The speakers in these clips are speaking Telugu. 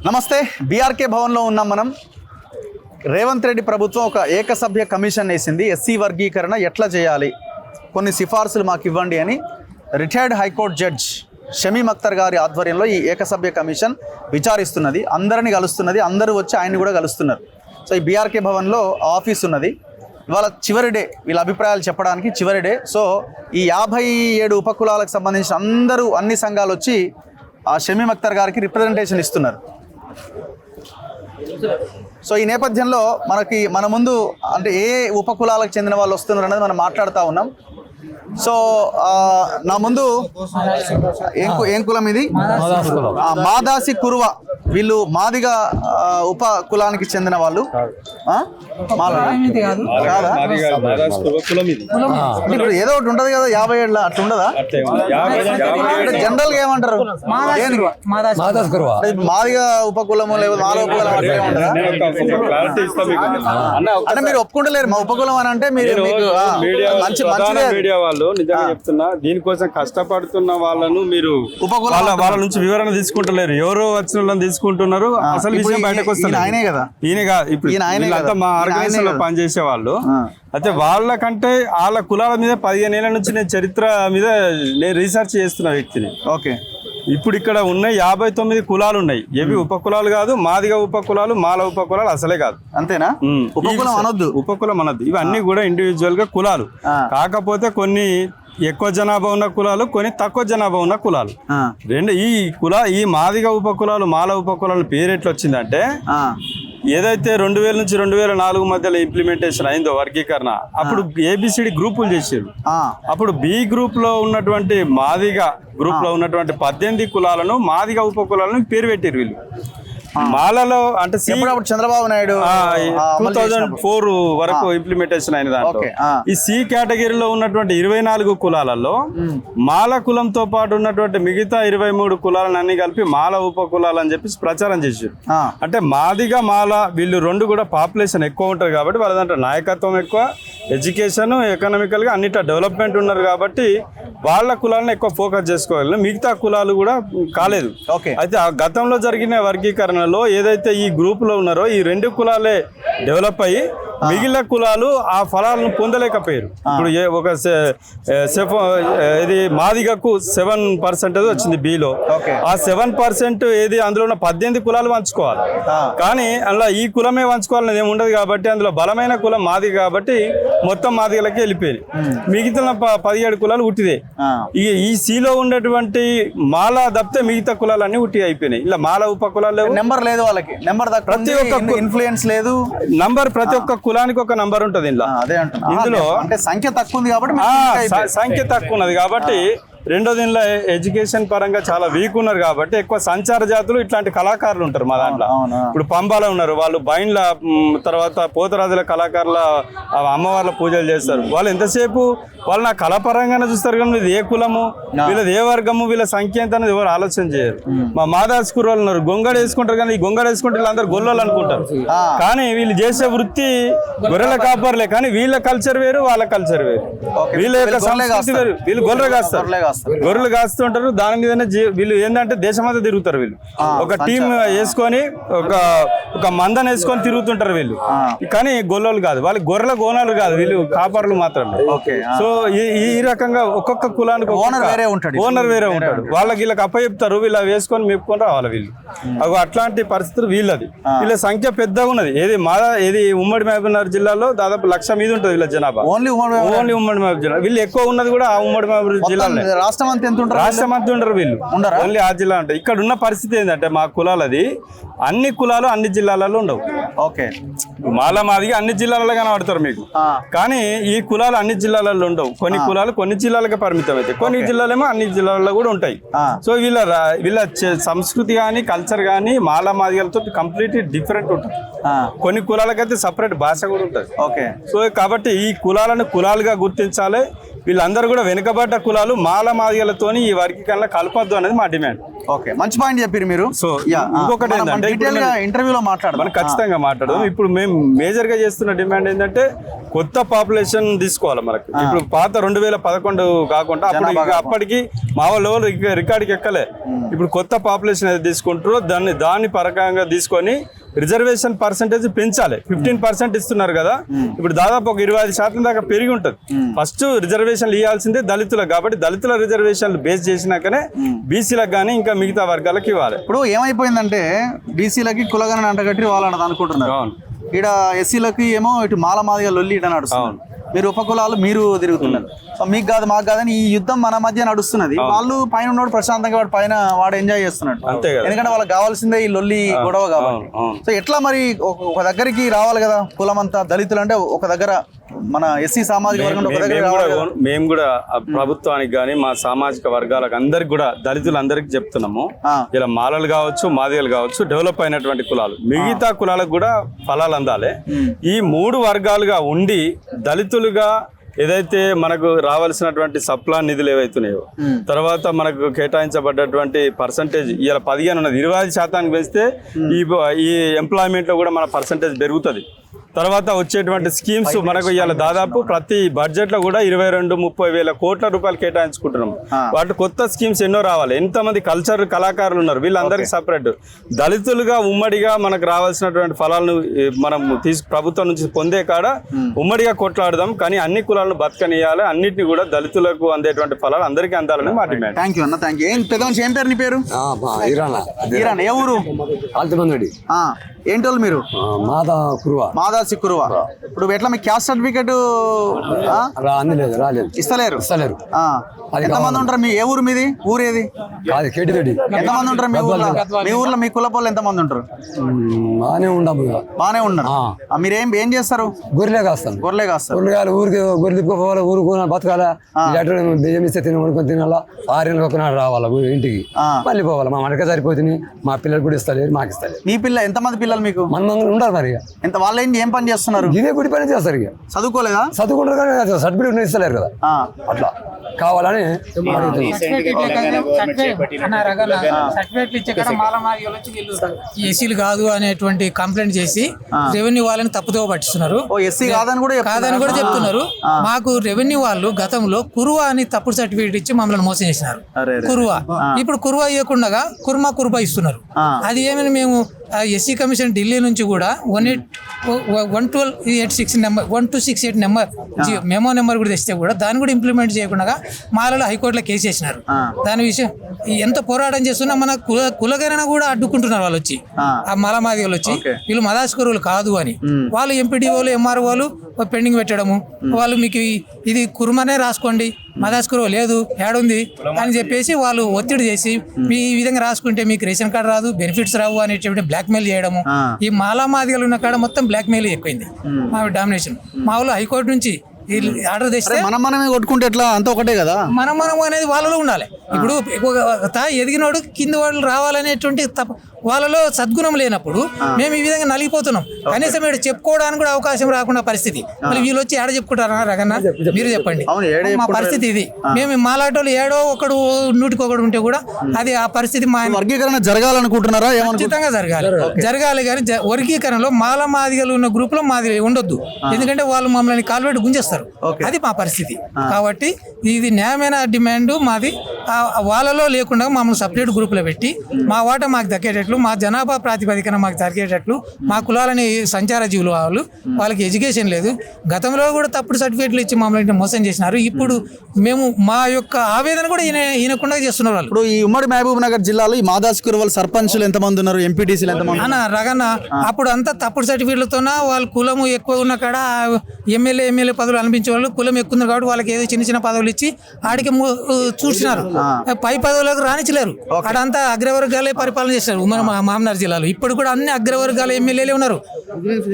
నమస్తే. బీఆర్కే భవన్లో ఉన్నాం మనం. రేవంత్ రెడ్డి ప్రభుత్వం ఒక ఏకసభ్య కమిషన్ వేసింది. ఎస్సీ వర్గీకరణ ఎట్లా చేయాలి, కొన్ని సిఫార్సులు మాకు ఇవ్వండి అని retired high court judge Shamim Akhtar గారి ఆధ్వర్యంలో ఈ ఏకసభ్య కమిషన్ విచారిస్తున్నది. అందరినీ కలుస్తున్నది, అందరూ వచ్చి ఆయన్ని కూడా కలుస్తున్నారు. సో ఈ బీఆర్కే భవన్లో ఆఫీస్ ఉన్నది. ఇవాళ చివరి డే, వీళ్ళ అభిప్రాయాలు చెప్పడానికి చివరి డే. సో ఈ 57 ఉపకులాలకు సంబంధించిన అందరూ, అన్ని సంఘాలు వచ్చి ఆ షమీమ్ అఖ్తర్ గారికి రిప్రజెంటేషన్ ఇస్తున్నారు. సో ఈ నేపథ్యంలో మన ముందు అంటే ఏ ఉపకులాలకు చెందిన వాళ్ళు వస్తున్నారు అనేది మనం మాట్లాడుతూ ఉన్నాం. సో నా ముందు ఏం కులం ఇది? మాదాసి కురువ. వీళ్ళు మాదిగా ఉప కులానికి చెందిన వాళ్ళు. ఇప్పుడు ఏదో ఒకటి ఉంటది కదా, 50 ఏళ్ళ అట్లా ఉండదా? జనరల్ గా ఏమంటారు? మాదిగా ఉపకులము లేదా మాల ఉపకులం అట్లే ఉంటదా? అంటే మీరు ఒప్పుకుంటలేరు మా ఉపకులం అని అంటే మీరు మీడియా వాళ్ళు నిజంగా చెప్తున్నా, దీనికోసం కష్టపడుతున్న వాళ్ళను మీరు వాళ్ళ నుంచి వివరణ తీసుకుంటలేరు. ఎవరో వచ్చిన వాళ్ళని తీసుకుంటున్నారు. అసలు విషయం బయటకు వస్తుంది. ఆయనే కదా, ఈయనగా ఇప్పుడు మా ఆర్గనైజేషన్ లో పనిచేసే వాళ్ళు అయితే వాళ్ళకంటే వాళ్ళ కులాల మీద 15 ఏళ్ల నుంచి నేను చరిత్ర మీద నేను రీసెర్చ్ చేస్తున్న వ్యక్తిని. ఓకే, ఇప్పుడు ఇక్కడ ఉన్నాయి 59 కులాలు ఉన్నాయి. ఏవి ఉపకులాలు కాదు, మాదిగా ఉపకులాలు, మాల ఉపకులాలు అసలే కాదు. అంతేనా? ఉపకులం అనొద్దు, ఉపకులం అనొద్దు. ఇవన్నీ కూడా ఇండివిజువల్ గా కులాలు. కాకపోతే కొన్ని ఎక్కువ జనాభా ఉన్న కులాలు, కొన్ని తక్కువ జనాభా ఉన్న కులాలు. ఈ మాదిగా ఉపకులాలు, మాల ఉపకులాలు పేరు ఎట్లా వచ్చిందంటే, ఏదైతే 2000 నుంచి 2004 మధ్యలో ఇంప్లిమెంటేషన్ అయిందో వర్గీకరణ, అప్పుడు ABCD గ్రూపులు చేసారు. అప్పుడు B గ్రూప్ లో ఉన్నటువంటి మాదిగా గ్రూప్ లో ఉన్నటువంటి 18 కులాలను మాదిగా ఉపకులాలను పేరు పెట్టారు వీళ్ళు. మాలలో అంటే చంద్రబాబు నాయుడు 2004 వరకు ఇంప్లిమెంటేషన్ అయిన దాంట్లో ఈ C కేటగిరీలో ఉన్నటువంటి 24 కులాలలో మాల కులంతో పాటు ఉన్నటువంటి మిగతా 23 కులాలను అన్ని కలిపి మాల ఉప కులాలు అని చెప్పి ప్రచారం చేశారు. అంటే మాదిగా మాల వీళ్ళు రెండు కూడా పాపులేషన్ ఎక్కువ ఉంటారు కాబట్టి వాళ్ళ దాంట్లో నాయకత్వం ఎక్కువ, ఎడ్యుకేషన్, ఎకనామికల్ గా అన్నిట డెవలప్మెంట్ ఉన్నారు కాబట్టి వాళ్ళ కులాలను ఎక్కువ ఫోకస్ చేసుకోవాలి. మిగతా కులాలు కూడా కాలేదు. అయితే ఆ గతంలో జరిగిన వర్గీకరణలో ఏదైతే ఈ గ్రూప్ లో ఉన్నారో ఈ 2 కులాలే డెవలప్ అయ్యి మిగిలిన కులాలు ఆ ఫలాలను పొందలేకపోయారు. ఇప్పుడు ఒక ఇది మాదిగకు 7% వచ్చింది బీలో. ఆ 7% ఏది అందులో ఉన్న 18 కులాలు పంచుకోవాలి. కానీ అందులో ఈ కులమే పంచుకోవాలని ఏమి ఉండదు కాబట్టి అందులో బలమైన కులం మాదిగ కాబట్టి మొత్తం మాదిగలకి వెళ్ళిపోయింది. మిగతా 17 కులాలు ఉట్టిదే. ఈ సీలో ఉన్నటువంటి మాల తప్పితే మిగతా కులాలన్నీ ఉట్టి అయిపోయినాయి. ఇలా మాల ఉప కులాలు నెంబర్ లేదు, వాళ్ళకి నెంబర్ ప్రతి ఒక్క ఇన్ఫ్లుయెన్స్ లేదు. నంబర్ ప్రతి ఒక్క కులానికి ఒక నంబర్ ఉంటుంది ఇందులో. అంటే సంఖ్య తక్కువ ఉంది కాబట్టి, సంఖ్య తక్కువ ఉన్నది కాబట్టి రెండో దీనిలో ఎడ్యుకేషన్ పరంగా చాలా వీక్ ఉన్నారు కాబట్టి ఎక్కువ సంచార జాతులు ఇట్లాంటి కళాకారులు ఉంటారు మా దాంట్లో. ఇప్పుడు పంబాలో ఉన్నారు వాళ్ళు, బైండ్ల తర్వాత పోతరాజుల కళాకారుల అమ్మవార్ల పూజలు చేస్తారు. వాళ్ళు ఎంతసేపు వాళ్ళు నా కళాపరంగానే చూస్తారు కానీ ఇది ఏ కులము, వీళ్ళది ఏ వర్గము, వీళ్ళ సంఖ్య ఎంత అనేది ఎవరు ఆలోచన చేయరు. మా మాదాస్ కుర్రోళ్ళు ఉన్నారు, గొంగడ వేసుకుంటారు కానీ ఈ గొంగడ వేసుకుంటే వీళ్ళందరూ గొల్లోళ్ళు అనుకుంటారు. కానీ వీళ్ళు చేసే వృత్తి గొర్రెల కాపర్లే, కానీ వీళ్ళ కల్చర్ వేరు, వాళ్ళ కల్చర్ వేరు. వీళ్ళ యొక్క సంస్కృతి వేరు. వీళ్ళు గొర్రెలు కాస్తారు, గొర్రెలు కాస్తుంటారు. దాని మీదనే వీళ్ళు ఏంటంటే దేశమంతా తిరుగుతారు. వీళ్ళు ఒక టీం వేసుకొని ఒక మందన వేసుకొని తిరుగుతుంటారు వీళ్ళు. కానీ గొల్లోళ్ళు కాదు, వాళ్ళకి గొర్రెల గోనాలు కాదు, వీళ్ళు కాపర్లు మాత్రమే. సో ఈ రకంగా ఒక్కొక్క కులానికి ఓనర్ వేరే ఉంటాడు. వాళ్ళకి వీళ్ళకి అప్పచెప్తారు, వీళ్ళ వేసుకొని మెప్పుకొని రావాలి వీళ్ళు. అట్లాంటి పరిస్థితులు వీళ్ళది. వీళ్ళ సంఖ్య పెద్దగా ఉన్నది. ఏది ఉమ్మడి మహబూబ్నగర్ జిల్లాలో దాదాపు 1,00,000 మీద ఉంటుంది వీళ్ళ జనాభా. ఓన్లీ ఉమ్మడి మహబూబ్ జిల్లా. వీళ్ళు ఎక్కువ ఉన్నది కూడా ఆ ఉమ్మడి మహబూబ్ జిల్లాలో. రాష్ట్రం అంతా ఎంత ఉంటారు? రాష్ట్రం అంతా ఉండరు వీళ్ళు, ఓన్లీ ఆ జిల్లా ఉంటాయి. ఇక్కడ ఉన్న పరిస్థితి ఏంటంటే మా కులాలది అన్ని కులాలు అన్ని జిల్లాలలో ఉండవు. మాల మాదిగా అన్ని జిల్లాలలో కనబడతారు మీకు, కానీ ఈ కులాలు అన్ని జిల్లాలలో ఉండవు. కొన్ని కులాలు కొన్ని జిల్లాలకే పరిమితం అవుతాయి, కొన్ని జిల్లాలేమో అన్ని జిల్లాలలో కూడా ఉంటాయి. సో వీళ్ళ సంస్కృతి కానీ కల్చర్ కానీ మాల మాదిగలతో కంప్లీట్లీ డిఫరెంట్ ఉంటుంది. కొన్ని కులాలకైతే సపరేట్ భాష కూడా ఉంటుంది. సో కాబట్టి ఈ కులాలను కులాలుగా గుర్తించాలి. వీళ్ళందరూ కూడా వెనుకబడ్డ కులాలు మాల మాదిగలతోని ఈ వర్గీకరణ కలపద్దు అనేది మా డిమాండ్. ఓకే, మంచి పాయింట్ చెప్పారు మీరు. సో ఇంకొకటి ఏంటంటే ఇంటర్వ్యూలో మనం ఖచ్చితంగా మాట్లాడదాం. ఇప్పుడు మేము మేజర్ గా చేస్తున్న డిమాండ్ ఏంటంటే కొత్త పాపులేషన్ తీసుకోవాలి మనకు. ఇప్పుడు పాత 2011 కాకుండా అప్పటికి మా వాళ్ళు రికార్డుకి ఎక్కలే. ఇప్పుడు కొత్త పాపులేషన్ ఏదైతే తీసుకుంటారో దాన్ని పరకంగా తీసుకొని రిజర్వేషన్ పర్సెంటేజ్ పెంచాలి. 15% ఇస్తున్నారు కదా, ఇప్పుడు దాదాపు ఒక 25% దాకా పెరిగి ఉంటుంది. ఫస్ట్ రిజర్వేషన్లు ఇవ్వాల్సిందే దళితులకు, కాబట్టి దళితుల రిజర్వేషన్లు బేస్ చేసినాకనే బీసీలకు కానీ ఇంకా మిగతా వర్గాలకు ఇవ్వాలి. ఇప్పుడు ఏమైపోయిందంటే బీసీలకి కులగణన అంటగట్టి వాళ్ళు అనుకుంటున్నారు, ఇక్కడ ఎస్సీలకి ఏమో ఇటు మాల మాదిగా లొల్లి ఇట నడుస్తుంది. మీరు ఉపకులాలు మీరు తిరుగుతున్నారు, మీకు కాదు మాకు కాదని ఈ యుద్ధం మన మధ్య నడుస్తున్నది. వాళ్ళు పైన ఉన్నోడు ప్రశాంతంగా వాడు ఎంజాయ్ చేస్తున్నాడు, ఎందుకంటే వాళ్ళకి కావాల్సిందే ఈ లొల్లి గొడవ కాబట్టి. సో ఎట్లా మరి ఒక దగ్గరికి రావాలి కదా కులం అంతా, దళితులు అంటే ఒక దగ్గర, మన ఎస్సీ సామాజిక వర్గం ఒక దగ్గర రావాలి. మేము కూడా ప్రభుత్వానికి కానీ మా సామాజిక వర్గాలకు అందరికి కూడా దళితులందరికీ చెప్తున్నాము, ఇలా మాలలు కావచ్చు మాదిగలు కావచ్చు డెవలప్ అయినటువంటి కులాలు, మిగతా కులాలకు కూడా ఫలాలు అందాలి. ఈ 3 వర్గాలుగా ఉండి దళితులుగా ఏదైతే మనకు రావాల్సినటువంటి సప్లా నిధులు ఏవైతున్నాయో, తర్వాత మనకు కేటాయించబడ్డటువంటి పర్సంటేజ్ ఇలా 15 ఉన్నది 25% పెంచితే ఈ ఎంప్లాయ్మెంట్ లో కూడా మన పర్సంటేజ్ పెరుగుతుంది. తర్వాత వచ్చేటువంటి స్కీమ్స్ మనకు ఇవాళ దాదాపు ప్రతి బడ్జెట్ లో కూడా 22-30 వేల కోట్ల రూపాయలు కేటాయించుకుంటున్నాం. వాటి కొత్త స్కీమ్స్ ఎన్నో రావాలి. ఎంతమంది కల్చర్ కళాకారులు ఉన్నారు, వీళ్ళందరికీ సపరేట్ దళితులుగా ఉమ్మడిగా మనకు రావాల్సినటువంటి ఫలాలను మనం ప్రభుత్వం నుంచి పొందే కాడ ఉమ్మడిగా కొట్లాడదాం. కానీ అన్ని కులాలను బతకనియాలి, అన్నిటిని కూడా దళితులకు అందేటువంటి ఫలాలు అందరికీ అందాలని మా డిమాండ్. థ్యాంక్ యూ అన్న, థ్యాంక్ యూ. ఏం పేరు నీ పేరు? ఇరాన్. ఏ ఊరు? ఏంటోళ్ళు మీరు? మాదాసి కురువా. ఇప్పుడు ఎట్లా మీ క్యాస్ట్ సర్టిఫికేట్ ఇస్తలేరు? ఎంతమంది ఉంటారు? మీ ఏ ఊరు మీది? ఊరేది? ఎంతమంది ఉంటారు మీ ఊర్లో? మీ ఊర్లో మీ కులపోళ్ళు ఎంతమంది ఉంటారు? బానే ఉన్నారు. మీరేం ఏం చేస్తారు? గొర్రెలే కాస్తారు. ఊరికి గొర్రెలు తిప్పుకోవాలి, ఊరుకు బతకాలా, బియ్యం ఇస్తే తిననుకొని తినాలా, 6 నెలలకు ఒకనాడు రావాలా ఇంటికి, మళ్ళీ పోవాలి. మా మనకే సరిపోతుంది, మా పిల్లలు కూడా ఇస్తలేదు, మాకు ఇస్తలేదు. మీ పిల్ల ఎంతమంది పిల్లలు మీకు? మన ఉండాలి మరి. ఎంత వాళ్ళు ఏం పని చేస్తున్నారు? ఇదే గుడి పని చేస్తారు. ఇక చదువుకోలేదా? చదువుకుంటారు కానీ సర్టిఫికేట్ ఇస్తలేరు కదా, అట్లా కావాలని ఎస్సీలు కాదు అనేటువంటి కంప్లైంట్ చేసి రెవెన్యూ వాళ్ళని తప్పుదో పట్టిస్తున్నారు. కాదని కూడా చెప్తున్నారు. మాకు రెవెన్యూ వాళ్ళు గతంలో కురువా అని తప్పుడు సర్టిఫికేట్ ఇచ్చి మమ్మల్ని మోసం చేసినారు. కురువా ఇప్పుడు కురువా ఇవ్వకుండా కుర్మా ఇస్తున్నారు. అది ఏమైనా మేము ఎస్సీ కమిషన్ ఢిల్లీ నుంచి కూడా 1268 నెంబర్ మెమో నెంబర్ కూడా తెస్తే కూడా దాన్ని కూడా ఇంప్లిమెంట్ చేయకుండా మాలలో హైకోర్టులో కేసు చేసినారు. దాని విషయం ఎంత పోరాటం చేస్తున్నా మన కులగణన కూడా అడ్డుకుంటున్నారు వాళ్ళు వచ్చి, ఆ మలమాదిగలు వచ్చి వీళ్ళు మదాస్కరువులు కాదు అని. వాళ్ళు ఎంపీడీఓలు ఎంఆర్ఓలు పెండింగ్ పెట్టడము, వాళ్ళు మీకు ఇది కుర్మనే రాసుకోండి, మదాస్కరువు లేదు ఏడుంది అని చెప్పేసి వాళ్ళు ఒత్తిడి చేసి మీ ఈ విధంగా రాసుకుంటే మీకు రేషన్ కార్డు రాదు, బెనిఫిట్స్ రావు అనేటువంటి బ్లాక్ మెయిల్ చేయడము. ఈ మాదిగలు ఉన్న కాడ మొత్తం బ్లాక్ మెయిల్ ఎక్కువైంది. మా డామినేషన్ మా వాళ్ళు హైకోర్టు నుంచి ఆర్డర్ తెస్తే మనమే కొట్టుకుంటే ఎట్లా, అంతా ఒకటే కదా. మనం అనేది వాళ్ళలో ఉండాలి. ఇప్పుడు ఎదిగినోడు కింద వాళ్ళు రావాలనేటువంటి వాళ్ళలో సద్గుణం లేనప్పుడు మేము ఈ విధంగా నలిగిపోతున్నాం. కనీసం ఇక్కడ చెప్పుకోవడానికి కూడా అవకాశం రాకుండా పరిస్థితి. మళ్ళీ వీళ్ళు వచ్చి ఏడ చెప్పుకుంటారా రగన్న, మీరు చెప్పండి. మా పరిస్థితి ఇది. మేము మాలాటోళ్ళు ఏడో ఒకడు నూటికొకడు ఉంటే కూడా అది ఆ పరిస్థితి. మా వర్గీకరణ జరగాలనుకుంటున్నారా? ఖచ్చితంగా జరగాలి కానీ వర్గీకరణలో మాల మాదిగలు ఉన్న గ్రూప్ లో మాది ఉండొద్దు. ఎందుకంటే వాళ్ళు మమ్మల్ని కాల్పెట్టి గుంజేస్తారు. అది మా పరిస్థితి. కాబట్టి ఇది న్యాయమైన డిమాండ్ మాది. వాళ్ళలో లేకుండా మమ్మల్ని సపరేట్ గ్రూప్ లో పెట్టి మా వాటా మాకు దక్కేటట్లు, మా జనాభా ప్రాతిపదికన మాకు జరిగేటట్లు, మా కులాలని సంచార జీవులు వాళ్ళకి ఎడ్యుకేషన్ లేదు. గతంలో కూడా తప్పుడు సర్టిఫికేట్లు ఇచ్చి మమ్మల్ని మోసం చేసినారు. ఇప్పుడు మేము మా యొక్క ఆవేదన కూడా ఈయనకుండా చేస్తున్నారు వాళ్ళు. ఇప్పుడు ఈ ఉమ్మడి మహబూబ్ నగర్ జిల్లాలో ఈ మాదాసి కురువల సర్పంచులు ఎంతమంది ఉన్నారు, ఎంపీటీసీలు ఎంతమంది? రగన్న అప్పుడు అంతా తప్పుడు సర్టిఫికేట్లతోన వాళ్ళు కులము ఎక్కువ ఉన్న కాడ ఎమ్మెల్యే పదవులు అనిపించే వాళ్ళు కులం ఎక్కువ ఉంది కాబట్టి వాళ్ళకి ఏదో చిన్న పదవులు ఇచ్చి ఆడికి చూసినారు. పై పదవులకు రాణించలేరు. అక్కడంతా అగ్రవర్గాలే పరిపాలన చేస్తారు మన మామనార్ జిల్లాలో. ఇప్పుడు కూడా అన్ని అగ్రవర్గాల ఎమ్మెల్యేలే ఉన్నారు,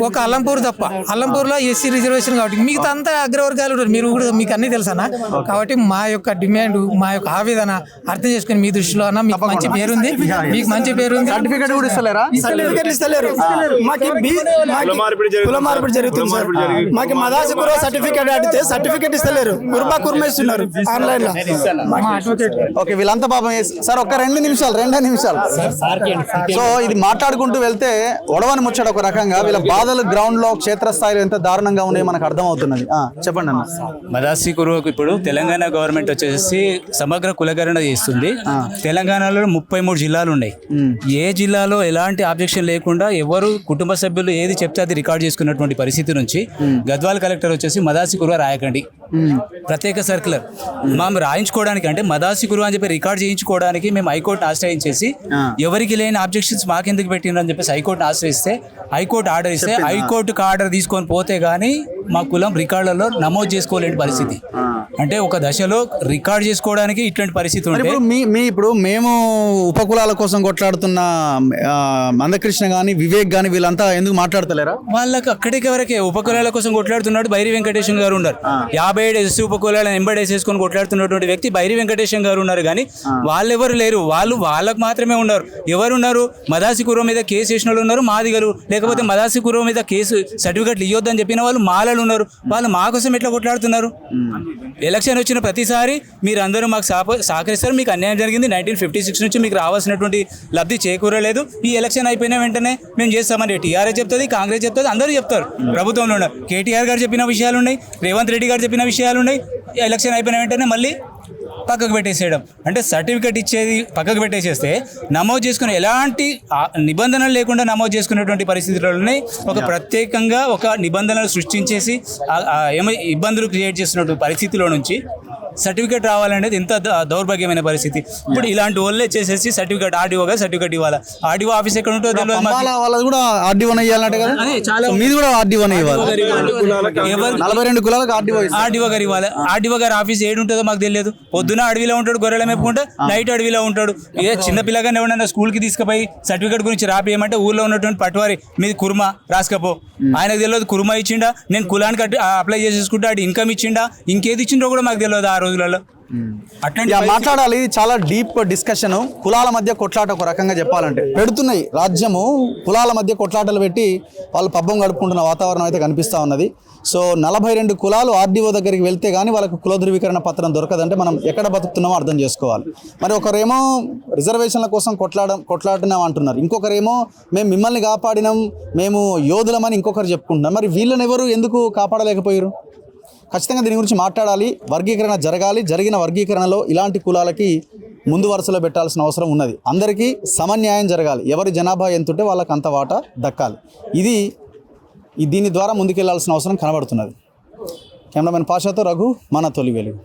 ఒక అల్లంపూర్ తప్ప. అల్లంపూర్లో ఎస్సీ రిజర్వేషన్ కాబట్టి మిగతా అంతా అగ్రవర్గాలు ఉన్నారు. మీరు కూడా మీకు అన్ని తెలుసా. కాబట్టి మా యొక్క డిమాండ్, మా యొక్క ఆవేదన అర్థం చేసుకుని మీ దృష్టిలో అన్న మీకు మంచి పేరుంది, మీకు మంచి పేరుంది. సర్టిఫికేట్ కూడా ఇస్తలేరా? సర్టిఫికేట్ ఇస్తలేరు. మాకు కుల మార్పిడి జరుగుతుంది సార్. మాకు మదాసి కుర సర్టిఫికేట్ అడిగితే సర్టిఫికేట్ ఇస్తలేరు, కుర్మా ఇస్తున్నారు ఆన్లైన్ లో. ఓకే, వీళ్ళంతా పాపం సార్ ఒక్క 2 నిమిషాలు. సో ఇది మాట్లాడుకుంటూ వెళ్తే ఒడవని ముచ్చట ఒక రకంగా, వీళ్ళ బాధలు గ్రౌండ్ లో క్షేత్రస్థాయిలో ఎంత దారుణంగా ఉన్నాయో మనకు అర్థమవుతున్నది. చెప్పండి అన్న. మదాసి కురువకు ఇప్పుడు తెలంగాణ గవర్నమెంట్ వచ్చేసి సమగ్ర కులకరణ చేస్తుంది. తెలంగాణలో 33 జిల్లాలు ఉన్నాయి. ఏ జిల్లాలో ఎలాంటి ఆబ్జెక్షన్ లేకుండా ఎవరు కుటుంబ సభ్యులు ఏది చెప్తే అది రికార్డ్ చేసుకున్నటువంటి పరిస్థితి నుంచి గద్వాల్ కలెక్టర్ వచ్చేసి మదాసి కురువ రాయకండి, ప్రత్యేక సర్క్యులర్ మేము రాయించుకోవడానికి, అంటే మదాసి కురువ అని చెప్పి రికార్డ్ చేయించుకోవడానికి మేము హైకోర్టును ఆశ్రయించేసి ఎవరికి లేని ఆబ్జెక్షన్స్ మాకెందుకు పెట్టిండ్రు అని చెప్పేసి హైకోర్టును ఆశ్రయిస్తే హైకోర్టు ఆర్డర్ ఇస్తే హైకోర్టుకు ఆర్డర్ తీసుకొని పోతే గానీ మా కులం రికార్డులలో నమోదు చేసుకోలేని పరిస్థితి. అంటే ఒక దశలో రికార్డ్ చేసుకోవడానికి ఇట్లాంటి పరిస్థితి ఉంది. ఇప్పుడు మేము ఉపకులాల కోసం కొట్లాడుతున్న మందకృష్ణ గాని వివేక్ గాని వీళ్ళంతా ఎందుకు మాట్లాడతలేరా? వాళ్ళకి అక్కడికి వరకే ఉపకులాల కోసం కొట్లాడుతున్నాడు బైరి వెంకటేశం గారు ఉన్నారు. 57 ఎస్సీ ఉపకులాలను ఎంబడేసేసుకొని కొట్లాడుతున్నటువంటి వ్యక్తి బైరి వెంకటేశం గారు ఉన్నారు. కానీ వాళ్ళెవరు లేరు, వాళ్ళకు మాత్రమే ఉన్నారు. ఎవరున్నారు? మదాసి కురువ మీద కేసు వేసిన వాళ్ళు ఉన్నారు, మాదిగలు. లేకపోతే మదాసి కురువ మీద కేసు సర్టిఫికెట్లు ఇవ్వద్దని చెప్పిన వాళ్ళు మాలలు ఉన్నారు. వాళ్ళు మా కోసం ఎట్లా కొట్లాడుతున్నారు? ఎలక్షన్ వచ్చిన ప్రతిసారి మీరు అందరూ మాకు సహకరిస్తారు, మీకు అన్యాయం జరిగింది, 1956 నుంచి మీకు రావాల్సినటువంటి లబ్ధి చేకూరలేదు, ఈ ఎలక్షన్ అయిపోయిన వెంటనే మేము చేస్తామని టీఆర్ఎస్ చెప్తుంది, కాంగ్రెస్ చెప్తుంది, అందరూ చెప్తారు. ప్రభుత్వంలో ఉన్నారు. కేటీఆర్ గారు చెప్పిన విషయాలు ఉన్నాయి, రేవంత్ రెడ్డి గారు చెప్పిన విషయాలు ఉన్నాయి. ఎలక్షన్ అయిపోయిన వెంటనే మళ్ళీ పక్కకు పెట్టేసేయడం. అంటే సర్టిఫికెట్ ఇచ్చేది పక్కకు పెట్టేసేస్తే నమోదు చేసుకునే ఎలాంటి నిబంధనలు లేకుండా నమోదు చేసుకునేటువంటి పరిస్థితుల్లోనే ఒక ప్రత్యేకంగా ఒక నిబంధనలు సృష్టించేసి ఇబ్బందులు క్రియేట్ చేస్తున్నటువంటి పరిస్థితిలో నుంచి సర్టిఫికేట్ రావాలనేది ఎంత దౌర్భాగ్యమైన పరిస్థితి. ఇప్పుడు ఇలాంటి వాళ్ళే చేసేసి సర్టిఫికేట్ ఆర్డీఓ గా సర్టిఫికేట్ ఇవ్వాలి. ఆర్డీఓ ఆఫీస్ ఎక్కడ ఉంటుందో తెలియదు. వాళ్ళది కూడా ఆర్డీఓ ఇవ్వాలంటే కదా, మీది కూడా ఆర్డీఓ ఇవ్వాలి. 42 కులాలకు ఆర్డీఓ గారు ఇవ్వాలి. ఆర్డీఓ గారు ఆఫీస్ ఏడు ఉంటుందో మాకు తెలియదు. పొద్దున అడవిలో ఉంటాడు, గొర్రెల మేపుకుంటా, నైట్ అడవిలో ఉంటాడు. ఏ చిన్న పిల్లగానే ఎవడన్నా స్కూల్కి తీసుకుపోయి సర్టిఫికేట్ గురించి రాపియమంటే ఊళ్ళో ఉన్నటువంటి పట్టువారి మీది కుర్మా రాసుకపో, ఆయనకు తెలియదు కుర్మా ఇచ్చిండా, నేను కులానికి అప్లై చేసేసుకుంటా, అటు ఇన్కమ్ ఇచ్చిండా, ఇంకేది ఇచ్చిండో కూడా మాకు తెలియదు ఆ రోజులలో. అట్లాంటి మాట్లాడాలి. చాలా డీప్ డిస్కషన్. కులాల మధ్య కొట్లాట ఒక రకంగా చెప్పాలంటే పెడుతున్నాయి. రాజ్యము కులాల మధ్య కొట్లాటలు పెట్టి వాళ్ళు పబ్బం గడుపుకుంటున్న వాతావరణం అయితే కనిపిస్తూ ఉన్నది. సో 42 కులాలు ఆర్డీఓ దగ్గరికి వెళ్తే కానీ వాళ్ళకు కుల ధృవీకరణ పత్రం దొరకదంటే మనం ఎక్కడ బతుకుతున్నామో అర్థం చేసుకోవాలి. మరి ఒకరేమో రిజర్వేషన్ల కోసం కొట్లాడినాం అంటున్నారు, ఇంకొకరేమో మేము మిమ్మల్ని కాపాడినాం, మేము యోధులమని ఇంకొకరు చెప్పుకుంటున్నారు. మరి వీళ్ళని ఎవరు ఎందుకు కాపాడలేకపోయారు? ఖచ్చితంగా దీని గురించి మాట్లాడాలి. వర్గీకరణ జరగాలి. జరిగిన వర్గీకరణలో ఇలాంటి కులాలకి ముందు వరుసలో పెట్టాల్సిన అవసరం ఉన్నది. అందరికీ సమన్యాయం జరగాలి. ఎవరి జనాభా ఎంత ఉంటే వాళ్ళకి అంత వాటా దక్కాలి. దీని ద్వారా ముందుకెళ్లాల్సిన అవసరం కనబడుతున్నది. కెమెరామెన్ పాషాతో రఘు, మన తొలి వెలుగు.